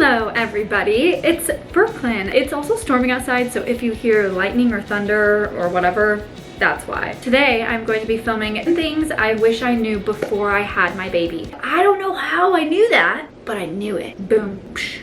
Hello everybody, it's Brooklyn. It's also storming outside, so if you hear lightning or thunder or whatever, that's why. Today I'm going to be filming things I wish I knew before I had my baby. I don't know how I knew that, but I knew it. Boom. Psh.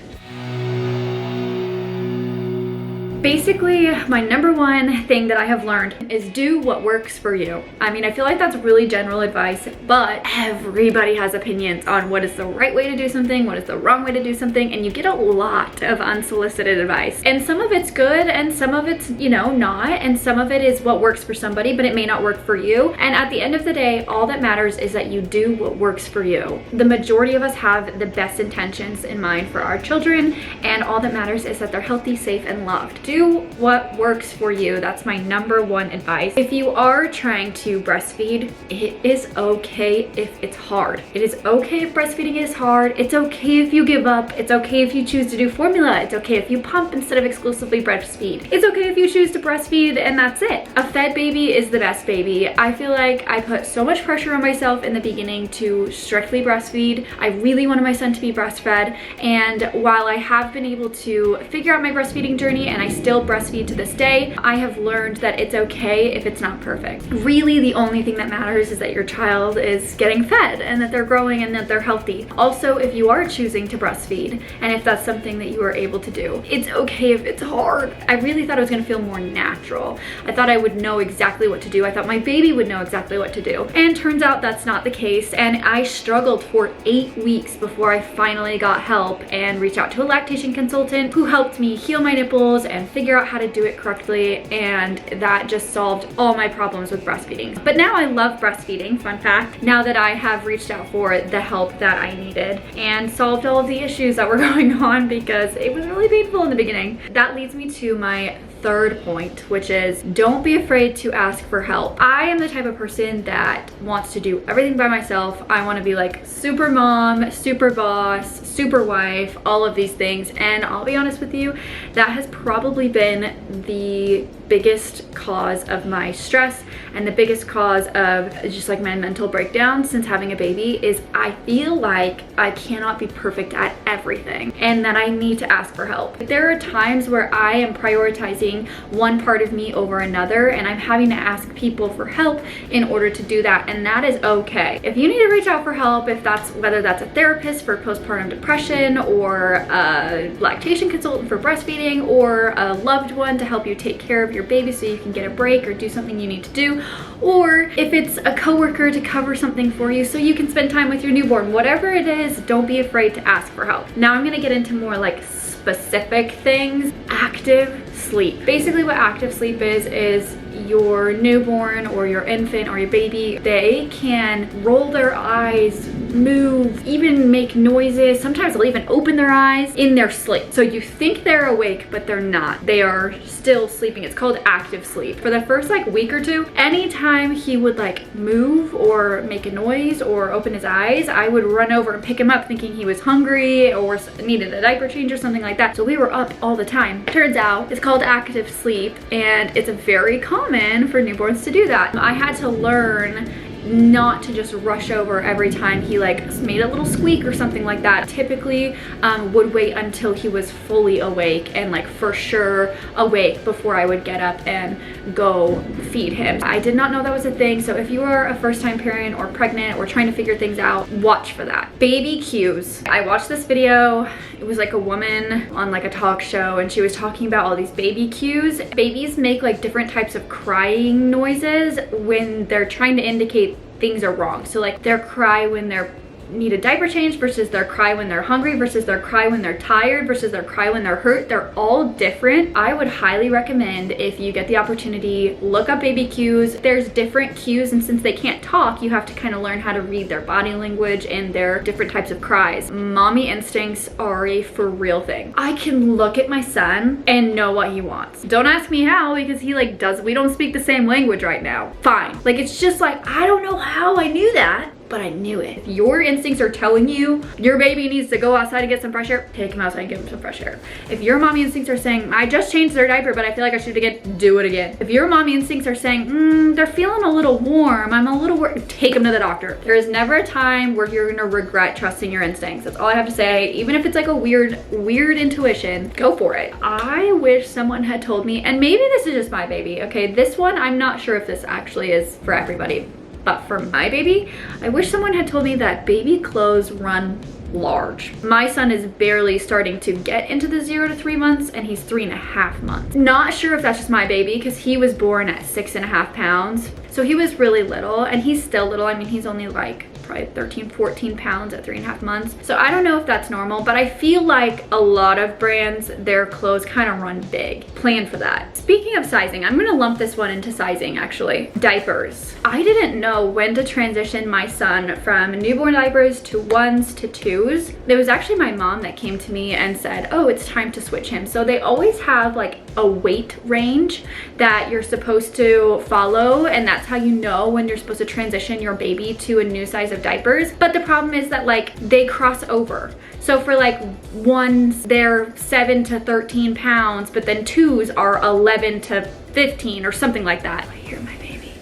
Basically, my number one thing that I have learned is do what works for you. I mean, I feel like that's really general advice, but everybody has opinions on what is the right way to do something, what is the wrong way to do something, and you get a lot of unsolicited advice. And some of it's good, and some of it's, you know, not, and some of it is what works for somebody, but it may not work for you. And at the end of the day, all that matters is that you do what works for you. The majority of us have the best intentions in mind for our children, and all that matters is that they're healthy, safe, and loved. Do what works for you. That's my number one advice. If you are trying to breastfeed, it is okay if it's hard. It is okay if breastfeeding is hard. It's okay if you give up. It's okay if you choose to do formula. It's okay if you pump instead of exclusively breastfeed. It's okay if you choose to breastfeed and that's it. A fed baby is the best baby. I feel like I put so much pressure on myself in the beginning to strictly breastfeed. I really wanted my son to be breastfed, and while I have been able to figure out my breastfeeding journey and I still breastfeed to this day, I have learned that it's okay if it's not perfect. Really, the only thing that matters is that your child is getting fed and that they're growing and that they're healthy. Also, if you are choosing to breastfeed and if that's something that you are able to do, it's okay if it's hard. I really thought it was gonna feel more natural. I thought I would know exactly what to do. I thought my baby would know exactly what to do. And turns out that's not the case. And I struggled for 8 weeks before I finally got help and reached out to a lactation consultant who helped me heal my nipples and figure out how to do it correctly, and that just solved all my problems with breastfeeding. But now I love breastfeeding, fun fact, now that I have reached out for the help that I needed and solved all of the issues that were going on, because it was really painful in the beginning. That leads me to my third point, which is don't be afraid to ask for help. I am the type of person that wants to do everything by myself. I want to be like super mom, super boss, super wife, all of these things. And I'll be honest with you, that has probably been the biggest cause of my stress and the biggest cause of just like my mental breakdown since having a baby is I feel like I cannot be perfect at everything and that I need to ask for help. There are times where I am prioritizing one part of me over another and I'm having to ask people for help in order to do that, and that is okay. If you need to reach out for help, if that's whether that's a therapist for postpartum depression or a lactation consultant for breastfeeding or a loved one to help you take care of your baby so you can get a break or do something you need to do, or if it's a coworker to cover something for you so you can spend time with your newborn, whatever it is, don't be afraid to ask for help. Now I'm gonna get into more like specific things. Active sleep. Basically what active sleep is your newborn or your infant or your baby, they can roll their eyes, move, even make noises. Sometimes they'll even open their eyes in their sleep. So you think they're awake, but they're not. They are still sleeping. It's called active sleep. For the first like week or two, anytime he would like move or make a noise or open his eyes, I would run over and pick him up thinking he was hungry or needed a diaper change or something like that. So we were up all the time. Turns out it's called active sleep, and it's very common for newborns to do that. I had to learn not to just rush over every time he like made a little squeak or something like that. Typically would wait until he was fully awake and like for sure awake before I would get up and go feed him. I did not know that was a thing, so if you are a first-time parent or pregnant or trying to figure things out, watch for that. Baby cues. I watched this video. It was like a woman on like a talk show and she was talking about all these baby cues. Babies make like different types of crying noises when they're trying to indicate things are wrong. So like their cry when they're need a diaper change versus their cry when they're hungry versus their cry when they're tired versus their cry when they're hurt. They're all different. I would highly recommend, if you get the opportunity, look up baby cues. There's different cues, and since they can't talk, you have to kind of learn how to read their body language and their different types of cries. Mommy instincts are a for real thing. I can look at my son and know what he wants. Don't ask me how, because he we don't speak the same language right now. Fine. Like, it's just like, I don't know how I knew that, but I knew it. If your instincts are telling you your baby needs to go outside and get some fresh air, take him outside and give him some fresh air. If your mommy instincts are saying, I just changed their diaper, but I feel like I should again, do it again. If your mommy instincts are saying, they're feeling a little warm, I'm a little worried, take them to the doctor. There is never a time where you're gonna regret trusting your instincts. That's all I have to say. Even if it's like a weird intuition, go for it. I wish someone had told me, and maybe this is just my baby, okay? This one, I'm not sure if this actually is for everybody, but for my baby, I wish someone had told me that baby clothes run large. My son is barely starting to get into the 0 to 3 months, and he's 3.5 months. Not sure if that's just my baby, because he was born at 6.5 pounds. So he was really little, and he's still little. I mean, he's only like probably 13, 14 pounds at 3.5 months. So I don't know if that's normal, but I feel like a lot of brands, their clothes kind of run big. Plan for that. Speaking of sizing, I'm gonna lump this one into sizing actually. Diapers. I didn't know when to transition my son from newborn diapers to 1s to 2s. It was actually my mom that came to me and said, oh, it's time to switch him. So they always have like a weight range that you're supposed to follow, and that's how you know when you're supposed to transition your baby to a new size of diapers. But the problem is that like they cross over. So for like 1s, they're 7 to 13 pounds, but then 2s are 11 to 15 or something like that. I hear my baby.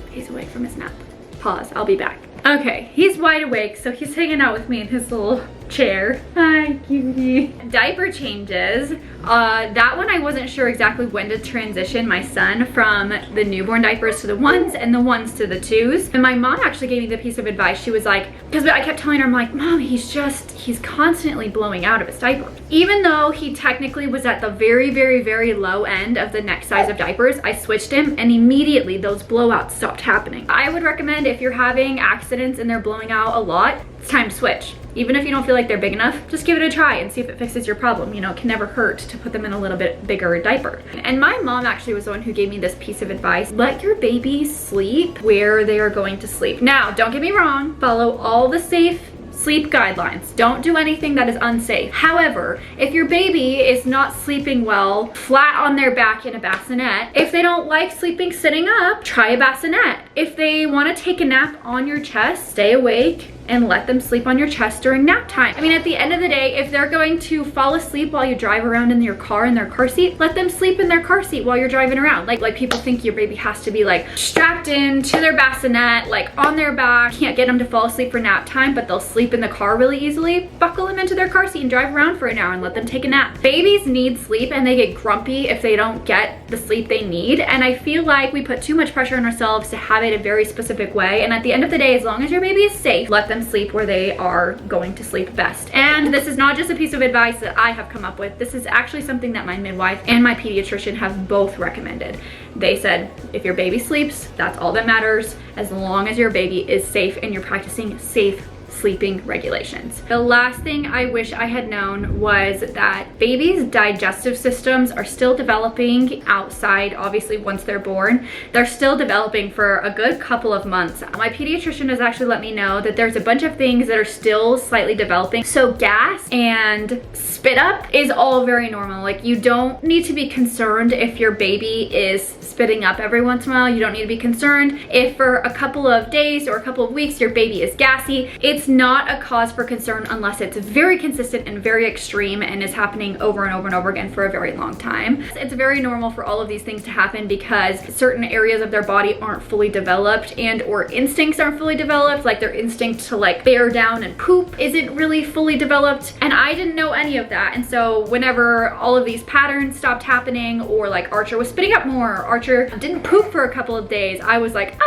He's awake from his nap. Pause, I'll be back. Okay, he's wide awake, so he's hanging out with me in his little chair. Hi, cutie. Diaper changes. That one I wasn't sure exactly when to transition my son from the newborn diapers to the 1s and the 1s to the 2s. And my mom actually gave me the piece of advice. She was like, because I kept telling her, I'm like, Mom, he's constantly blowing out of his diaper. Even though he technically was at the very, very, very low end of the next size of diapers, I switched him and immediately those blowouts stopped happening. I would recommend if you're having accidents and they're blowing out a lot, it's time to switch. Even if you don't feel like they're big enough, just give it a try and see if it fixes your problem. You know, it can never hurt to put them in a little bit bigger diaper. And my mom actually was the one who gave me this piece of advice. Let your baby sleep where they are going to sleep. Now, don't get me wrong, follow all the safe sleep guidelines. Don't do anything that is unsafe. However, if your baby is not sleeping well, flat on their back in a bassinet, if they don't like sleeping sitting up, try a bassinet. If they want to take a nap on your chest, stay awake and let them sleep on your chest during nap time. I mean, at the end of the day, if they're going to fall asleep while you drive around in your car in their car seat, let them sleep in their car seat while you're driving around. Like people think your baby has to be like strapped in to their bassinet, like on their back. Can't get them to fall asleep for nap time, but they'll sleep in the car really easily. Buckle them into their car seat and drive around for an hour and let them take a nap. Babies need sleep and they get grumpy if they don't get the sleep they need. And I feel like we put too much pressure on ourselves to have it a very specific way. And at the end of the day, as long as your baby is safe, let them sleep where they are going to sleep best. And this is not just a piece of advice that I have come up with. This is actually something that my midwife and my pediatrician have both recommended. They said, if your baby sleeps, that's all that matters, as long as your baby is safe and you're practicing safe sleeping regulations. The last thing I wish I had known was that babies' digestive systems are still developing outside, obviously once they're born. They're still developing for a good couple of months. My pediatrician has actually let me know that there's a bunch of things that are still slightly developing. So gas and spit up is all very normal. Like, you don't need to be concerned if your baby is spitting up every once in a while. You don't need to be concerned if for a couple of days or a couple of weeks your baby is gassy. It's not a cause for concern unless it's very consistent and very extreme and is happening over and over and over again for a very long time. It's very normal for all of these things to happen because certain areas of their body aren't fully developed and or instincts aren't fully developed, like their instinct to like bear down and poop isn't really fully developed. And I didn't know any of that. And so whenever all of these patterns stopped happening, or like Archer was spitting up more, or Archer didn't poop for a couple of days, I was like,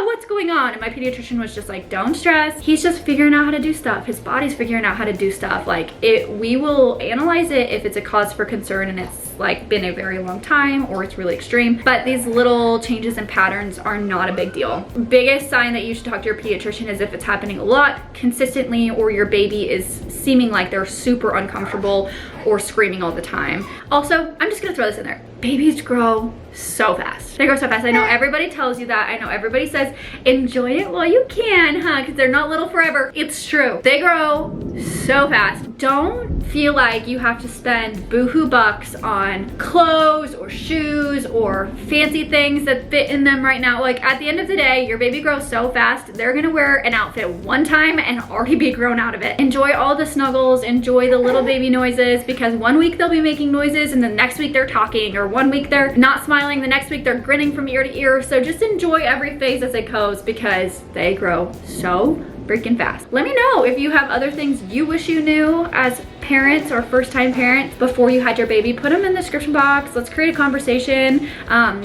what's going on? And my pediatrician was just like, don't stress. He's just figuring out how to do stuff. His body's figuring out how to do stuff. Like, we will analyze it if it's a cause for concern and it's like been a very long time or it's really extreme. But these little changes in patterns are not a big deal. Biggest sign that you should talk to your pediatrician is if it's happening a lot, consistently, or your baby is seeming like they're super uncomfortable or screaming all the time. Also, I'm just gonna throw this in there. Babies grow so fast. They grow so fast. I know everybody tells you that. I know everybody says, enjoy it while you can, huh? Because they're not little forever. It's true. They grow so fast. Don't feel like you have to spend boohoo bucks on clothes or shoes or fancy things that fit in them right now. Like, at the end of the day, your baby grows so fast, they're gonna wear an outfit one time and already be grown out of it. Enjoy all the snuggles, enjoy the little baby noises, because one week they'll be making noises and the next week they're talking, or one week they're not smiling, the next week they're grinning from ear to ear. So just enjoy every phase as it goes, because they grow so freaking fast. Let me know if you have other things you wish you knew as parents or first-time parents before you had your baby. Put them in the description box. Let's create a conversation,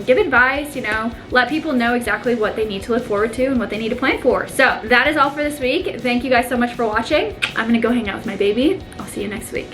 give advice, you know, let people know exactly what they need to look forward to and what they need to plan for. So that is all for this week. Thank you guys so much for watching. I'm gonna go hang out with my baby. I'll see you next week.